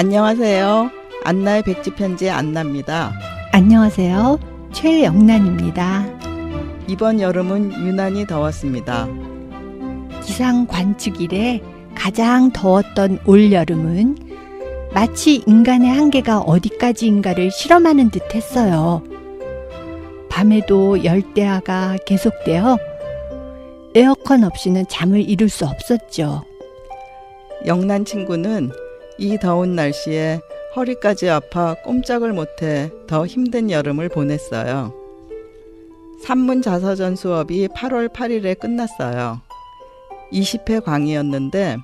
안녕하세요. 안나의 백지편지 안나입니다. 안녕하세요. 최영란입니다. 이번 여름은 유난히 더웠습니다. 기상 관측 이래 가장 더웠던 올여름은 마치 인간의 한계가 어디까지인가를 실험하는 듯 했어요. 밤에도 열대야가 계속되어 에어컨 없이는 잠을 이룰 수 없었죠. 영란 친구는 이 더운 날씨에 허리까지 아파 꼼짝을 못해 더 힘든 여름을 보냈어요. 산문자서전 수업이 8월 8일에 끝났어요. 20회 강의였는데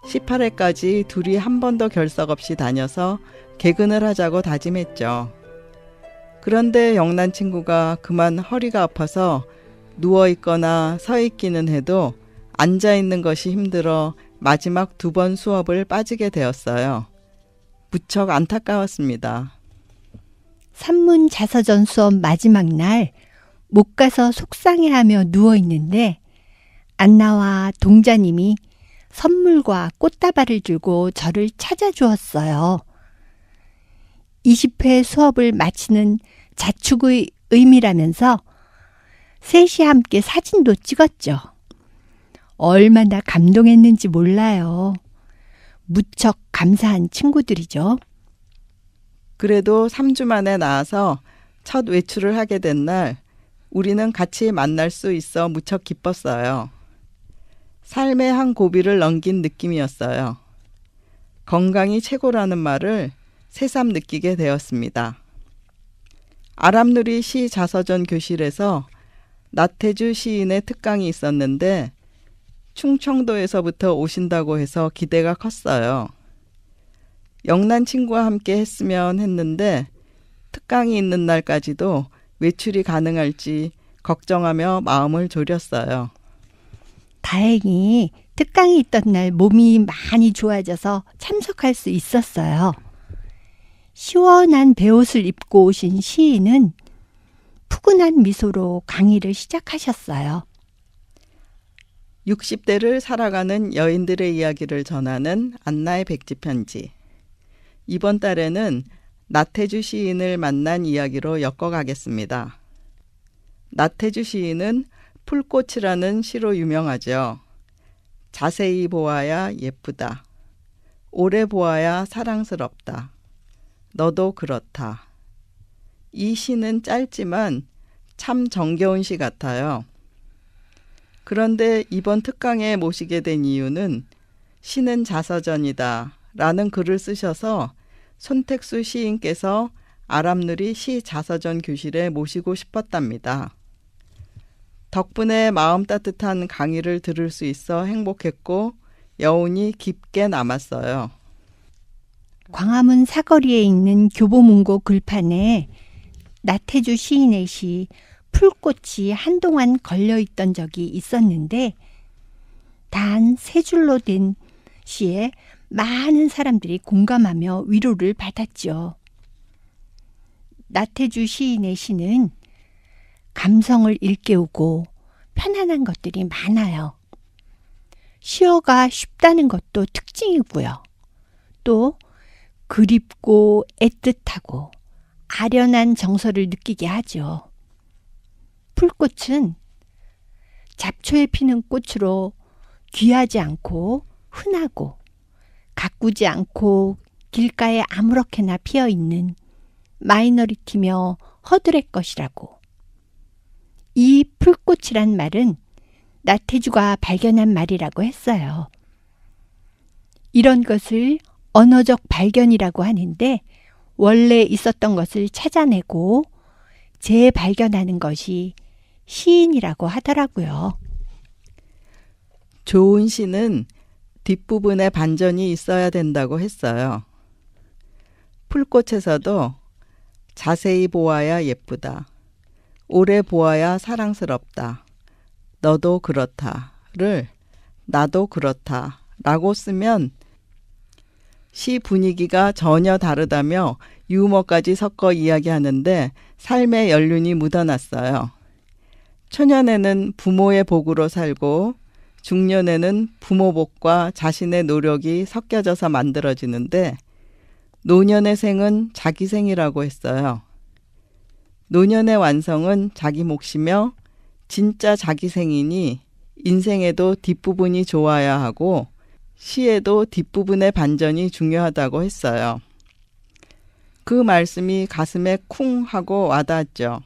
18회까지 둘이 한 번도 결석 없이 다녀서 개근을 하자고 다짐했죠. 그런데 영란 친구가 그만 허리가 아파서 누워있거나 서있기는 해도 앉아있는 것이 힘들어 마지막 2번 수업을 빠지게 되었어요. 무척 안타까웠습니다. 산문자서전 수업 마지막 날 못 가서 속상해하며 누워있는데 안나와 동자님이 선물과 꽃다발을 들고 저를 찾아주었어요. 20회 수업을 마치는 자축의 의미라면서 셋이 함께 사진도 찍었죠. 얼마나 감동했는지 몰라요. 무척 감사한 친구들이죠. 그래도 3주 만에 나와서 첫 외출을 하게 된 날 우리는 같이 만날 수 있어 무척 기뻤어요. 삶의 한 고비를 넘긴 느낌이었어요. 건강이 최고라는 말을 새삼 느끼게 되었습니다. 아람누리 시 자서전 교실에서 나태주 시인의 특강이 있었는데 충청도에서부터 오신다고 해서 기대가 컸어요. 영란 친구와 함께 했으면 했는데 특강이 있는 날까지도 외출이 가능할지 걱정하며 마음을 졸였어요. 다행히 특강이 있던 날 몸이 많이 좋아져서 참석할 수 있었어요. 시원한 베옷을 입고 오신 시인은 푸근한 미소로 강의를 시작하셨어요. 60대를 살아가는 여인들의 이야기를 전하는 안나의 백지편지. 이번 달에는 나태주 시인을 만난 이야기로 엮어가겠습니다. 나태주 시인은 풀꽃이라는 시로 유명하죠. 자세히 보아야 예쁘다. 오래 보아야 사랑스럽다. 너도 그렇다. 이 시는 짧지만 참 정겨운 시 같아요. 그런데 이번 특강에 모시게 된 이유는 시는 자서전이다 라는 글을 쓰셔서 손택수 시인께서 아람누리 시 자서전 교실에 모시고 싶었답니다. 덕분에 마음 따뜻한 강의를 들을 수 있어 행복했고 여운이 깊게 남았어요. 광화문 사거리에 있는 교보문고 글판에 나태주 시인의 시 풀꽃이 한동안 걸려있던 적이 있었는데 단 3줄로 된 시에 많은 사람들이 공감하며 위로를 받았죠. 나태주 시인의 시는 감성을 일깨우고 편안한 것들이 많아요. 시어가 쉽다는 것도 특징이고요. 또 그립고 애틋하고 아련한 정서를 느끼게 하죠. 풀꽃은 잡초에 피는 꽃으로 귀하지 않고 흔하고 가꾸지 않고 길가에 아무렇게나 피어있는 마이너리티며 허들의 것이라고. 이 풀꽃이란 말은 나태주가 발견한 말이라고 했어요. 이런 것을 언어적 발견이라고 하는데 원래 있었던 것을 찾아내고 재발견하는 것이 시인이라고 하더라고요. 좋은 시는 뒷부분에 반전이 있어야 된다고 했어요. 풀꽃에서도 자세히 보아야 예쁘다. 오래 보아야 사랑스럽다. 너도 그렇다를 나도 그렇다 라고 쓰면 시 분위기가 전혀 다르다며 유머까지 섞어 이야기하는데 삶의 연륜이 묻어났어요. 초년에는 부모의 복으로 살고 중년에는 부모 복과 자신의 노력이 섞여져서 만들어지는데 노년의 생은 자기 생이라고 했어요. 노년의 완성은 자기 몫이며 진짜 자기 생이니 인생에도 뒷부분이 좋아야 하고 시에도 뒷부분의 반전이 중요하다고 했어요. 그 말씀이 가슴에 쿵 하고 와닿았죠.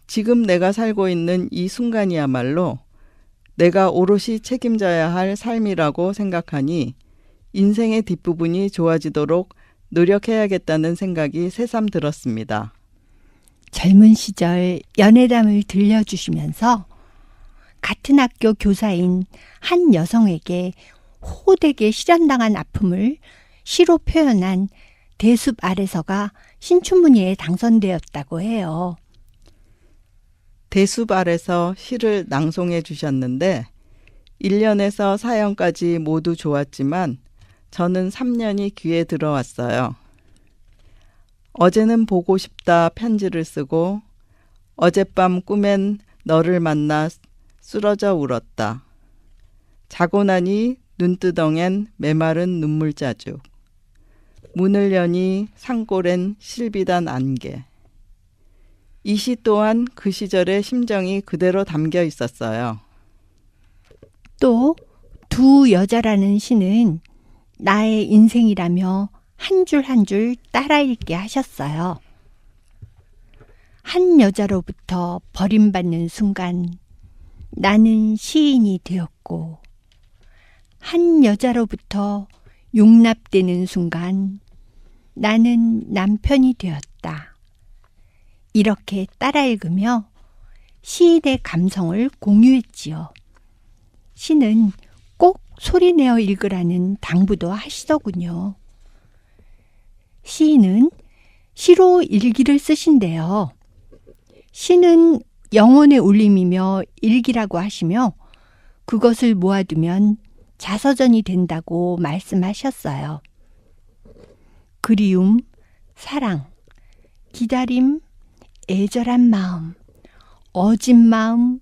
지금 내가 살고 있는 이 순간이야말로 내가 오롯이 책임져야 할 삶이라고 생각하니 인생의 뒷부분이 좋아지도록 노력해야겠다는 생각이 새삼 들었습니다. 젊은 시절 연애담을 들려주시면서 같은 학교 교사인 한 여성에게 호되게 실현당한 아픔을 시로 표현한 대숲 아래서가 신춘문예에 당선되었다고 해요. 대숲 아래서 시를 낭송해 주셨는데 1년에서 4년까지 모두 좋았지만 저는 3년이 귀에 들어왔어요. 어제는 보고 싶다 편지를 쓰고 어젯밤 꿈엔 너를 만나 쓰러져 울었다. 자고 나니 눈두덩엔 메마른 눈물자죽. 문을 여니 산골엔 실비단 안개. 이 시 또한 그 시절의 심정이 그대로 담겨 있었어요. 또 두 여자라는 시는 나의 인생이라며 한 줄 한 줄 따라 읽게 하셨어요. 한 여자로부터 버림받는 순간 나는 시인이 되었고 한 여자로부터 용납되는 순간 나는 남편이 되었다. 이렇게 따라 읽으며 시인의 감성을 공유했지요. 시는 꼭 소리내어 읽으라는 당부도 하시더군요. 시인은 시로 일기를 쓰신대요. 시는 영혼의 울림이며 일기라고 하시며 그것을 모아두면 자서전이 된다고 말씀하셨어요. 그리움, 사랑, 기다림, 애절한 마음, 어진 마음,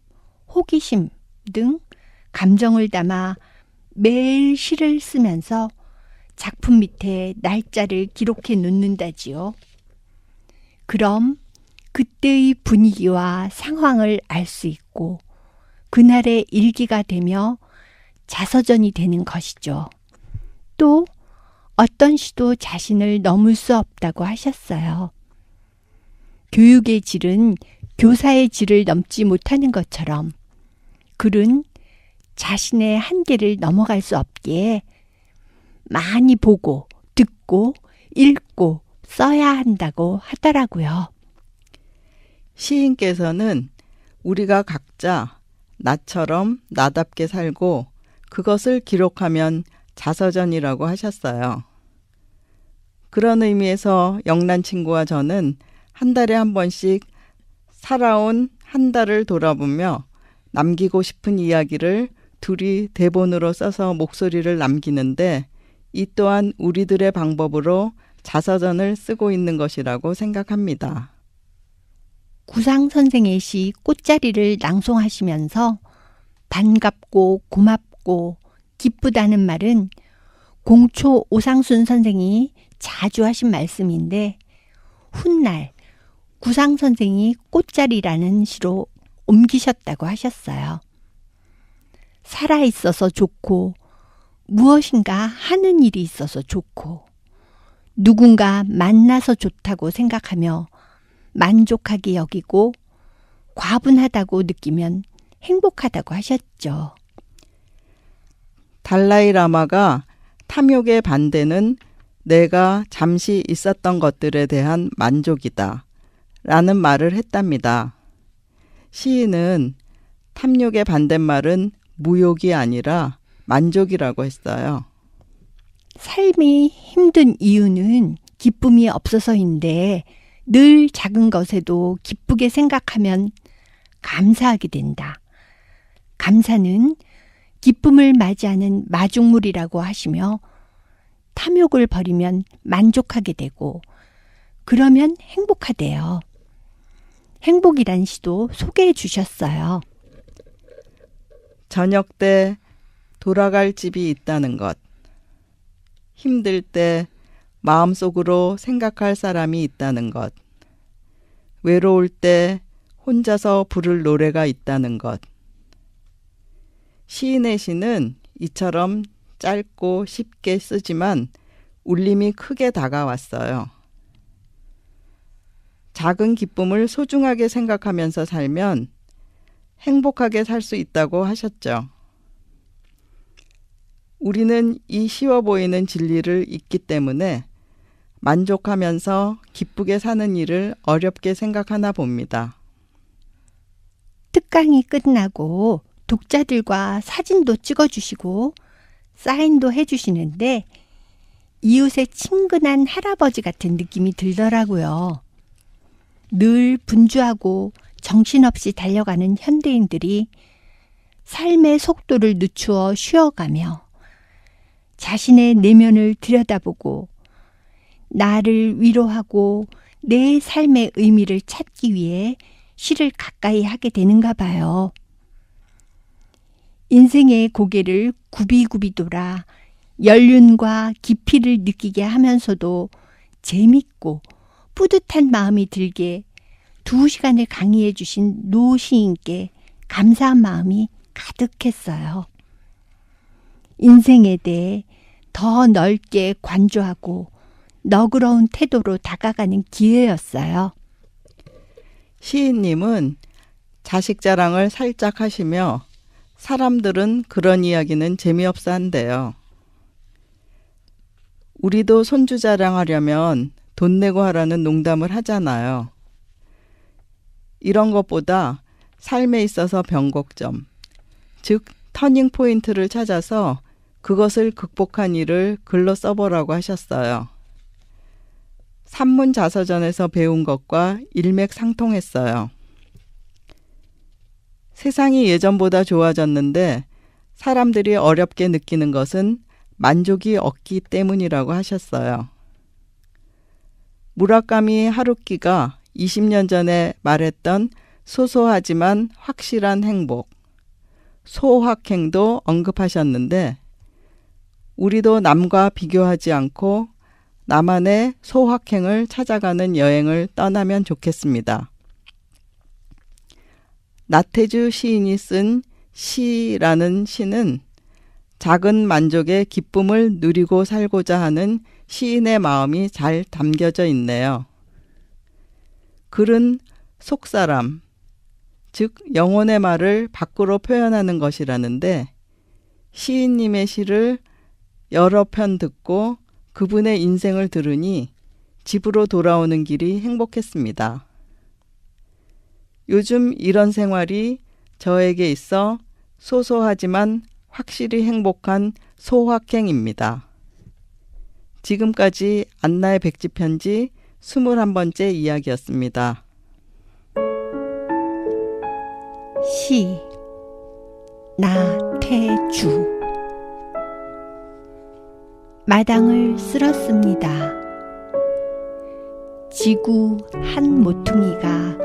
호기심 등 감정을 담아 매일 시를 쓰면서 작품 밑에 날짜를 기록해 놓는다지요. 그럼 그때의 분위기와 상황을 알 수 있고 그날의 일기가 되며 자서전이 되는 것이죠. 또 어떤 시도 자신을 넘을 수 없다고 하셨어요. 교육의 질은 교사의 질을 넘지 못하는 것처럼 글은 자신의 한계를 넘어갈 수 없기에 많이 보고 듣고 읽고 써야 한다고 하더라고요. 시인께서는 우리가 각자 나처럼 나답게 살고 그것을 기록하면 자서전이라고 하셨어요. 그런 의미에서 영란 친구와 저는 한 달에 한 번씩 살아온 한 달을 돌아보며 남기고 싶은 이야기를 둘이 대본으로 써서 목소리를 남기는데 이 또한 우리들의 방법으로 자서전을 쓰고 있는 것이라고 생각합니다. 구상 선생의 시 꽃자리를 낭송하시면서 반갑고 고맙고 기쁘다는 말은 공초 오상순 선생이 자주 하신 말씀인데 훗날 구상 선생이 꽃자리라는 시로 옮기셨다고 하셨어요. 살아있어서 좋고 무엇인가 하는 일이 있어서 좋고 누군가 만나서 좋다고 생각하며 만족하게 여기고 과분하다고 느끼면 행복하다고 하셨죠. 달라이라마가 탐욕의 반대는 내가 잠시 있었던 것들에 대한 만족이다 라는 말을 했답니다. 시인은 탐욕의 반대말은 무욕이 아니라 만족이라고 했어요. 삶이 힘든 이유는 기쁨이 없어서인데 늘 작은 것에도 기쁘게 생각하면 감사하게 된다. 감사는 기쁨을 맞이하는 마중물이라고 하시며 탐욕을 버리면 만족하게 되고 그러면 행복하대요. 행복이란 시도 소개해 주셨어요. 저녁 때 돌아갈 집이 있다는 것. 힘들 때 마음속으로 생각할 사람이 있다는 것, 외로울 때 혼자서 부를 노래가 있다는 것. 시인의 시는 이처럼 짧고 쉽게 쓰지만 울림이 크게 다가왔어요. 작은 기쁨을 소중하게 생각하면서 살면 행복하게 살 수 있다고 하셨죠. 우리는 이 쉬워 보이는 진리를 잊기 때문에 만족하면서 기쁘게 사는 일을 어렵게 생각하나 봅니다. 특강이 끝나고 독자들과 사진도 찍어주시고 사인도 해주시는데 이웃의 친근한 할아버지 같은 느낌이 들더라고요. 늘 분주하고 정신없이 달려가는 현대인들이 삶의 속도를 늦추어 쉬어가며 자신의 내면을 들여다보고 나를 위로하고 내 삶의 의미를 찾기 위해 시를 가까이 하게 되는가 봐요. 인생의 고개를 굽이굽이 돌아 연륜과 깊이를 느끼게 하면서도 재밌고 뿌듯한 마음이 들게 2시간을 강의해 주신 노 시인께 감사한 마음이 가득했어요. 인생에 대해 더 넓게 관조하고 너그러운 태도로 다가가는 기회였어요. 시인님은 자식 자랑을 살짝 하시며 사람들은 그런 이야기는 재미없어 한대요. 우리도 손주 자랑하려면 돈 내고 하라는 농담을 하잖아요. 이런 것보다 삶에 있어서 변곡점, 즉 터닝 포인트를 찾아서 그것을 극복한 일을 글로 써보라고 하셨어요. 산문자서전에서 배운 것과 일맥상통했어요. 세상이 예전보다 좋아졌는데 사람들이 어렵게 느끼는 것은 만족이 없기 때문이라고 하셨어요. 무라카미 하루키가 20년 전에 말했던 소소하지만 확실한 행복, 소확행도 언급하셨는데 우리도 남과 비교하지 않고 나만의 소확행을 찾아가는 여행을 떠나면 좋겠습니다. 나태주 시인이 쓴 시라는 시는 작은 만족의 기쁨을 누리고 살고자 하는 시인의 마음이 잘 담겨져 있네요. 글은 속사람, 즉 영혼의 말을 밖으로 표현하는 것이라는데 시인님의 시를 여러 편 듣고 그분의 인생을 들으니 집으로 돌아오는 길이 행복했습니다. 요즘 이런 생활이 저에게 있어 소소하지만 확실히 행복한 소확행입니다. 지금까지 안나의 백지편지 21번째 이야기였습니다. 시 나태주. 마당을 쓸었습니다. 지구 한 모퉁이가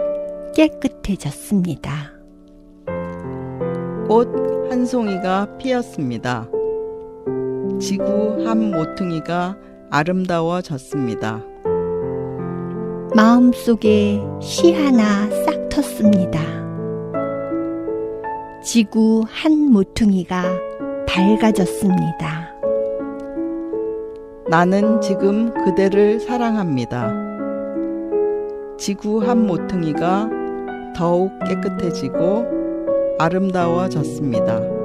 깨끗해졌습니다. 꽃 한 송이가 피었습니다. 지구 한 모퉁이가 아름다워졌습니다. 마음속에 시 하나 싹 텄습니다. 지구 한 모퉁이가 밝아졌습니다. 나는 지금 그대를 사랑합니다. 지구 한 모퉁이가 더욱 깨끗해지고 아름다워졌습니다.